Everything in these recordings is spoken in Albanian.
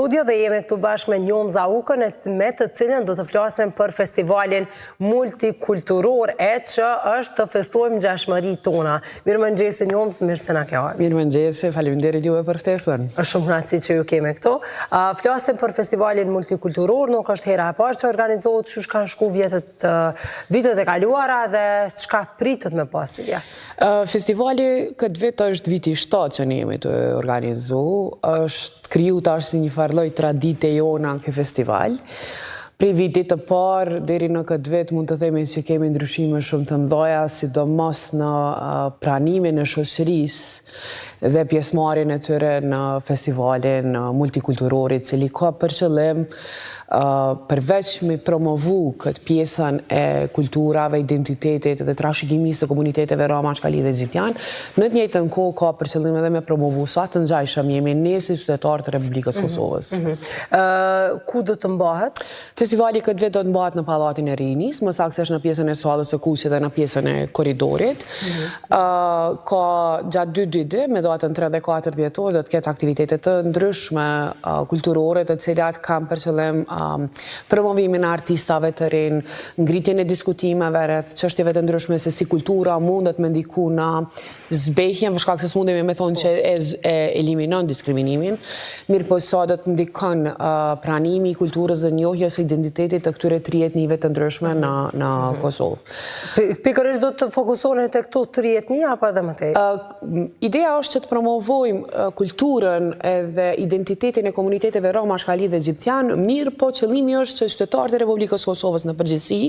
Studio dhe jemi këtu bashkë me Njom Zaukën, me të cilën do të flasim për festivalin multikulturor që është të festojmë gjashmëritë tona. Mirëmëngjesi Njom, mirë se na ke ardhur. Mirëmëngjesi, faleminderit juve për ftesën. Është shumë kënaqësi që ju kemi këtu. Flasim për festivalin multikulturor, nuk është hera e parë që organizohet, çu kanë shku vitet e kaluara dhe çka pritet me pas vjet. Festivali këtë vit është viti 7 që ne jemi të organizu, është kriju tash si një farloj tradite jona në këtë festival. Prej vitit të parë, deri në këtë vit, mund të themi që kemi ndryshime shumë të mëdha, sidomos në pranimin e shoqërisë dhe pjesëmarrjen e tyre në festivalin multikulturor, i cili ka për qëllim përveç me promovu këtë pjesën e kulturave, identitetit dhe trashëgimisë të komuniteteve roma shkali dhe egjiptian, në të njëjtën kohë ka për qëllim edhe me promovu sa të ngjajshëm jemi ne si qytetarë të Republikës Kosovës. Ku do të mbahet? Festivali këtë vit do të mbahet në Pallatin e Rinis, më saktësisht në pjesën e sallës së kuqe dhe në pjesën e korridorit. Ka gjatë 2 ditë, me datën 3 dhe 4 dhjetor, do të ketë aktivitete të ndryshme kulturore, të cilat kanë për qëllim promovimin e artistave të rinj, ngritjen e diskutimeve rreth çështjeve të ndryshme se si kultura mundet me ndiku në zbehjen, për shkak se s'mundemi me thonë që e eliminon diskriminimin, mirë po sa do të ndikon pranimi i kulturës dhe njohjes së identitetit të këtyre 3 etnive të ndryshme në Kosovë. Pikërisht do të fokusohen tek këto 3 etni apo edhe më tej? Ideja është që të promovojmë kulturën dhe identitetin e komuniteteve roma shkali dhe egjiptian, mirë po qëllimi është që qytetarët e Republikës Kosovës në përgjithësi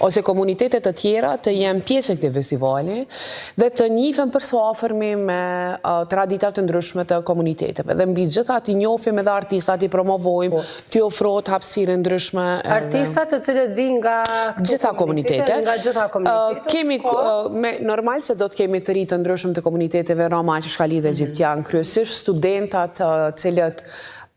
ose komunitetet të tjera të jenë pjesë e këtij festivali dhe të njihen përsëafërmi me traditat të ndryshme të komuniteteve. Dhe mbi gjitha të njohim edhe artistat, i promovojmë, t'i ofrohet hapësirë ndryshme. Artistat të cilët vijnë nga gjitha komunitetet. Nga gjitha komunitetet. Kemi normal se do të kemi të rinj të ndryshëm të komuniteteve roma shkali dhe egjiptian, kryesisht studentat cilët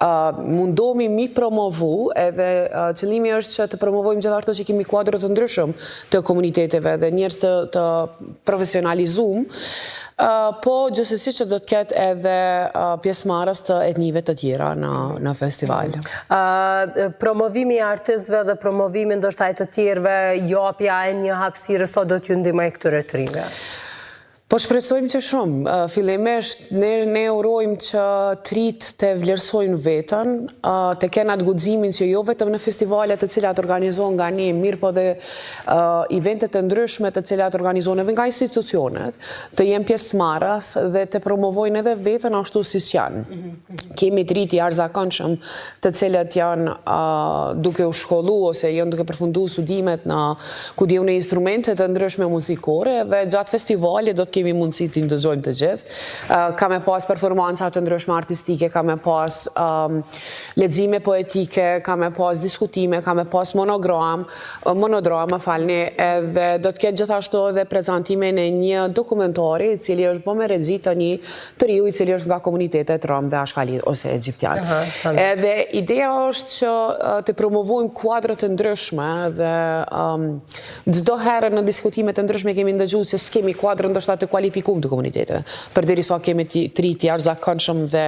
mundohemi mi promovu edhe qëllimi është që të promovojmë gjithë ato që kemi kuadro të ndryshëm të komuniteteve dhe njerëz të profesionalizum, po gjithsesi që do të ketë edhe pjesëmarrës të etnive të tjera në festival. Promovimi i artistëve dhe promovimi ndoshta të tjerëve, japja e një hapësire sa do t'ju ndihmojë këtyre trinjve? Po shpresojmë që shumë. Fillimisht ne urojmë që trit të vlerësojnë veten, të kenë atë guximin që jo vetëm në festivalet të cilat organizohen nga ne, mirë po dhe eventet të ndryshme të cilat organizohen edhe nga institucionet, të jenë pjesëmarrës dhe të promovojnë edhe veten ashtu siç janë. Kemi trit të jashtëzakonshëm të cilët janë duke u shkolluar ose janë duke përfunduar studimet në kujdiun e instrumente të ndryshme muzikore dhe gjatë festivalit do të kemi mundësi të ndëgjojmë të gjithë. Ka me pas performanca të ndryshme artistike, ka me pas lexime poetike, ka me pas diskutime, ka me pas monodrama, edhe do të ketë gjithashtu edhe prezantimin e një dokumentari i cili është bërë me regji të një të riu i cili është nga komunitetet rom dhe ashkali ose egjiptian. Edhe ideja është që të promovojmë kuadro të ndryshme dhe çdo herë në diskutime të ndryshme kemi ndëgjuar se s'kemi kuadro ndoshta të kualifikum të komuniteteve, përderisa kemi trit jashtëzakonshëm dhe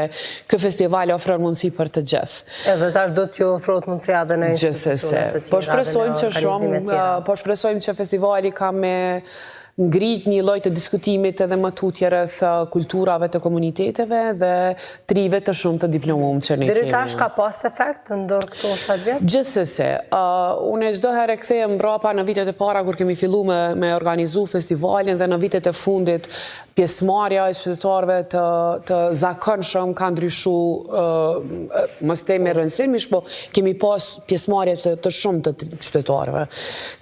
ky festival ofron mundësi për të gjithë. Edhe tash do t'ju ofrohet mundësia edhe në institucionet të tjera. Po shpresojmë që festivali ka me ngrit një lloj të diskutimit edhe më tutje rreth kulturave të komuniteteve dhe trive të shumë të diplomuar që ne kemi. Deri tash ka pas efekt ndër këto 7 vjet? Gjithsesi, unë çdo herë kthehem mbrapa në vitet e para kur kemi filluar me organizu festivalin dhe në vitet e fundit pjesëmarrja e qytetarëve të zakonshëm ka ndryshuar, mos them me rëndësish, po kemi pas pjesëmarrje të shumë të qytetarëve.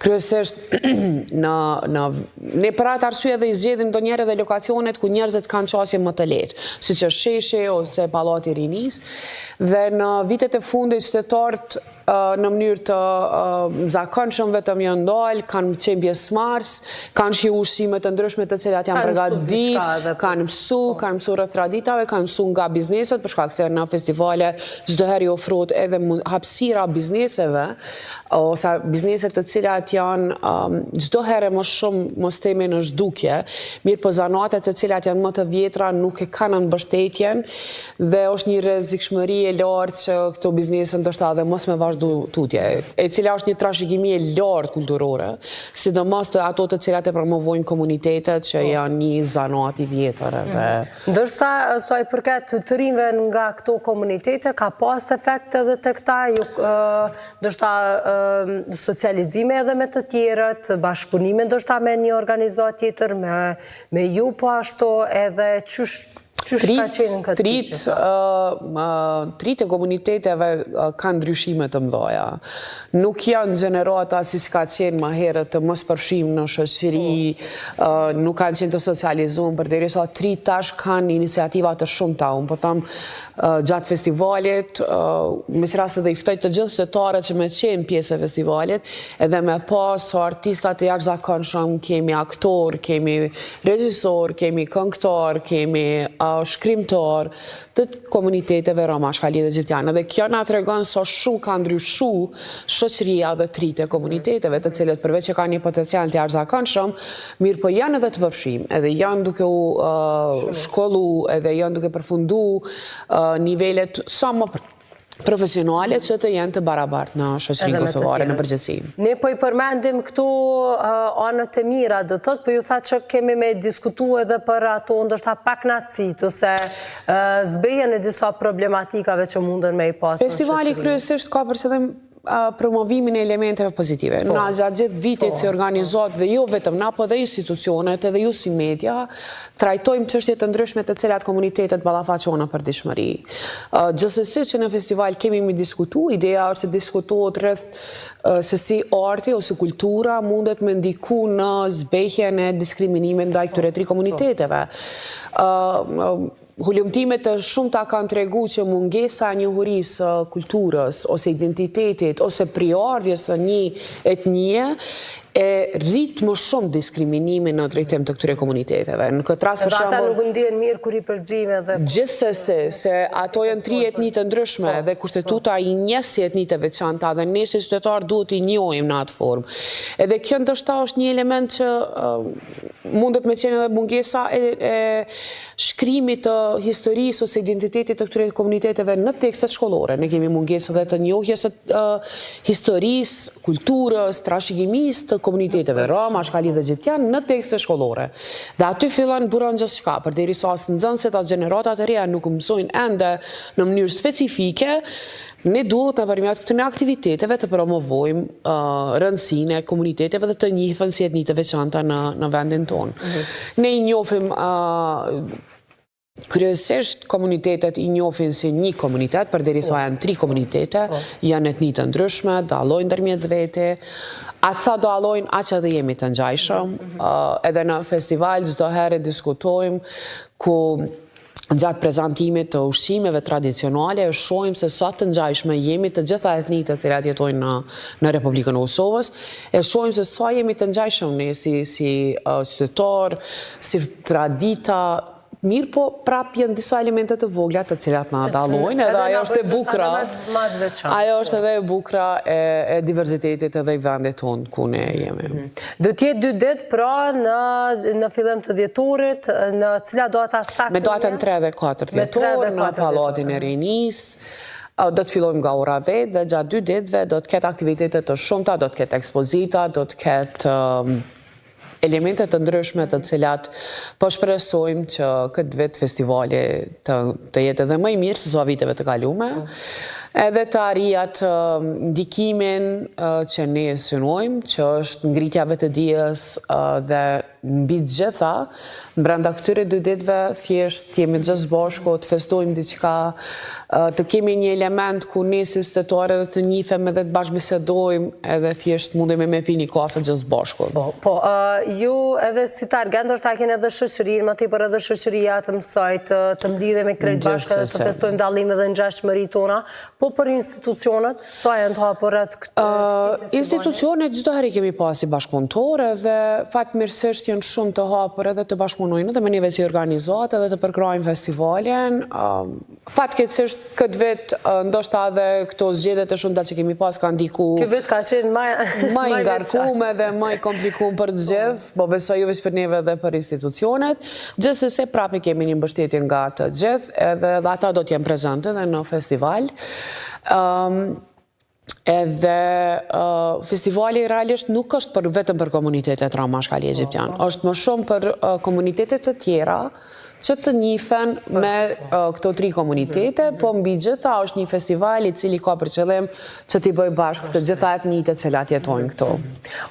Kryesisht ne për atë arsye dhe i zgjedhim ndonjëherë edhe lokacionet ku njerëzit kanë qasje më të lehtë, siç është Sheshi ose Pallati i Rinis, dhe në vitet e fundit qytetarët në mënyrë të zakonshëm vetëm janë dalë, kanë qenë pjesëmarrës, kanë shiu ushqime të ndryshme të cilat janë përgatitur, kanë mësu rreth traditave, kanë mësu nga bizneset, për shkak se në festivale çdo herë i ofrohet edhe hapësira bizneseve, ose bizneset të cilat janë çdo herë më shumë mos themi në zhdukje, mirë po zanatet të cilat janë më të vjetra nuk e kanë mbështetjen dhe është një rrezikshmëri e lartë që këto biznese ndoshta edhe mos me vazhdu tutje, e cila është një trashëgimi e lartë kulturore, sidomos të ato të cilat e promovojnë komunitetet që janë një zanat i vjetër. Ndërsa sa i përket të rinjve nga këto komunitete, ka pas efekt edhe të këta, ndoshta socializime edhe me të tjerët, bashkëpunime ndoshta me një organizat tjetër, me ju po ashtu edhe qysh ka qenë në këtë Trit e komuniteteve kanë ndryshime të mëdha. Nuk janë gjenerata si ka qenë më herët të mos përfshim në shoqëri, nuk kanë qenë të socializuar, përderisa trit tash kanë iniciativa të shumta. Unë po them gjatë festivalit, me rast edhe i ftoj të gjithë qytetarët që me qenë pjesë e festivalit, edhe me pas artistat e jashtëzakonshëm, kemi aktor, kemi regjisor, kemi këngëtar, kemi shkrimtar të komuniteteve roma shkallje dhe egjiptiane. Dhe kjo na tregon sa shumë ka ndryshu shoqëria dhe trit e komuniteteve, të cilët përveç që kanë një potencial të jashtëzakonshëm, mirë po janë edhe të përfshim, edhe janë duke u shkollu, edhe janë duke përfundu nivelet sa më profesionale që të jenë të barabartë në shoqërinë kosovare në përgjithësi. Ne po i përmendim këtu anët e mira, do thotë, po ju tha që kemi me diskutu edhe për ato ndoshta pak nacit, ose zbejen e disa problematikave që mundën me i pasë. Festivali kryesisht ka për qëllim promovimin e elementeve pozitive. Na gjatë gjithë vitit si organizat dhe jo vetëm na, po dhe institucionet edhe ju si media, trajtojmë çështje të ndryshme të cilat komunitetet ballafaqohen në përditshmëri. Gjithsesi që në festival kemi me diskutu, ideja është të diskutohet rreth se si arti ose kultura mundet me ndiku në zbehjen e diskriminimit ndaj këtyre tri komuniteteve. Hulumtimet të shumta kanë tregu që mungesa e njohurisë kulturës ose identitetit ose priardhjes së një etnie e rritë më shumë diskriminimin në drejtim të këtyre komuniteteve. Në këtë rast për shembull, ata nuk ndihen mirë kur i përzime dhe gjithsesi se ato janë tri etni të ndryshme dhe kushtetuta i njeh si etni të veçanta dhe ne si qytetar duhet i njohim në atë formë. Edhe kjo ndoshta është një element që mundet me qenë edhe mungesa e shkrimit të historisë ose identitetit të këtyre komuniteteve në tekstet shkollore. Ne kemi mungesë edhe të njohjes së historisë, kulturës, trashëgimisë të komuniteteve roma, shkallje dhe egjiptian në tekste shkollore. Dhe aty fillan buron gjithçka, përderisa as nxënësit as gjeneratat e reja nuk mësojnë ende në mënyrë specifike, ne duhet nëpërmjet këtyre aktiviteteve të promovojmë rëndësinë e komuniteteve dhe të njihen si etni të veçanta në vendin tonë. Ne i njohim kryesisht komunitetet i njohin si një komunitet, përderisa janë tri komunitete, janë etni të ndryshme, dallojnë ndërmjet vete, atë sa dallojnë, aq edhe jemi të ngjajshëm. Edhe në festival çdo herë diskutojmë ku gjatë prezantimit të ushqimeve tradicionale shohim se sa të ngjajshme jemi të gjitha etnitë të cilat jetojnë në Republikën e Kosovës, e shohim se sa jemi të ngjajshëm ne si qytetar, si tradita. Mirë po prap janë disa elemente të vogla të cilat na dallojnë, edhe ajo është e bukra. Ajo është edhe e bukra e diverzitetit edhe i vendit tonë ku ne jemi. Do të jetë 2 ditë pra në fillim të dhjetorit, në cilat data saktë? Me datën 3 dhe 4 dhjetor në Pallatin e Rinisë. Do të fillojmë nga ora 10 dhe gjatë 2 ditëve do të ketë aktivitete të shumta, do të ketë ekspozita, do të ketë elemente të ndryshme të cilat po shpresojmë që këtë vit festivali të jetë edhe më i mirë se sa viteve të kaluara, edhe të arrijat ndikimin që ne synojmë, që është ngritja vetëdijes dhe mbi të gjitha, brenda këtyre 2 ditëve thjesht jemi gjithë bashku, të festojmë diçka, të kemi një element ku ne si qytetarë edhe të njihem edhe të bashkëbisedojmë edhe thjesht mundemi me pi një kafe gjithë bashku. Po, ju edhe si target ndoshta keni edhe shoqërinë, më tepër edhe shoqëria të mësoj të mlidhe me krejt bashkë, të festojmë dallimet dhe ngjashmëritë tona, po për institucionet, sa janë të hapur rreth këtë festivali? Institucionet çdo herë kemi pasi bashkëpunëtore dhe fatmirësisht janë shumë të hapur edhe të bashkëpunojnë edhe me neve si organizatë edhe të përkrajnë festivalin. Fatkeqësisht këtë vit ndoshta edhe këto zgjedhjet e shumta që kemi pas kanë ndiku Ky vit ka qenë më i ngarkuar dhe më i komplikuar për të gjithë, po besoj jo vetëm për neve dhe për institucionet. Gjithsesi prapë kemi një mbështetje nga të gjithë, edhe ata do të jenë prezente edhe në festival. Edhe festivali realisht nuk është vetëm për komunitetet Rama Shkali Egjiptian, është më shumë për komunitetet të tjera që të njihen me këto 3 komunitete, po mbi gjitha është një festival i cili ka për qëllim që t'i bëj bashkë të gjitha etnitë të cilat jetojnë këto.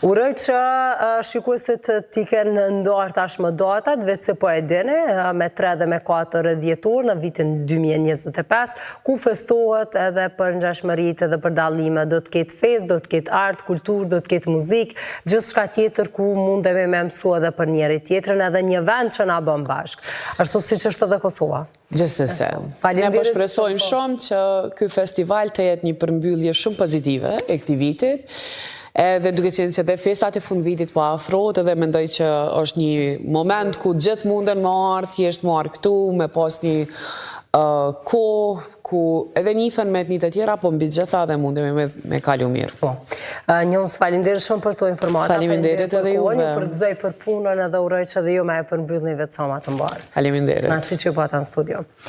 Uroj që shikuesit t'i kenë ndarë tashmë datat, vetë se po e dini, me 3 dhe me 4 dhjetor në vitin 2025, ku festohet edhe për ngjashmëritë edhe për dallime, do të ketë fest, do të ketë art, kulturë, do të ketë muzikë, gjithçka tjetër ku mundemi me mësua edhe për njëri tjetrin, edhe një vend që na bën bashkë. Ashtu siç është edhe Kosova. Gjithsesi. Ne po shpresojmë shumë që ky festival të jetë një përmbyllje shumë pozitive e këtij vitit. Edhe duke qenë që dhe festat e fundvitit po afrohet, edhe mendoj që është një moment ku gjithë munden me ardhë, thjesht me ardhë këtu, me pas një kohë ku edhe njihen me etnitë të tjera, po mbi gjitha dhe mundemi me kalu mirë. Po. Njoms, faleminderit shumë për këto informata. Faleminderit edhe juve. Një përgëzoj për punën edhe uroj që edhe ju me e përmbyllni vetë sa më të mbarë. Faleminderit. Na siç ju pata në studio.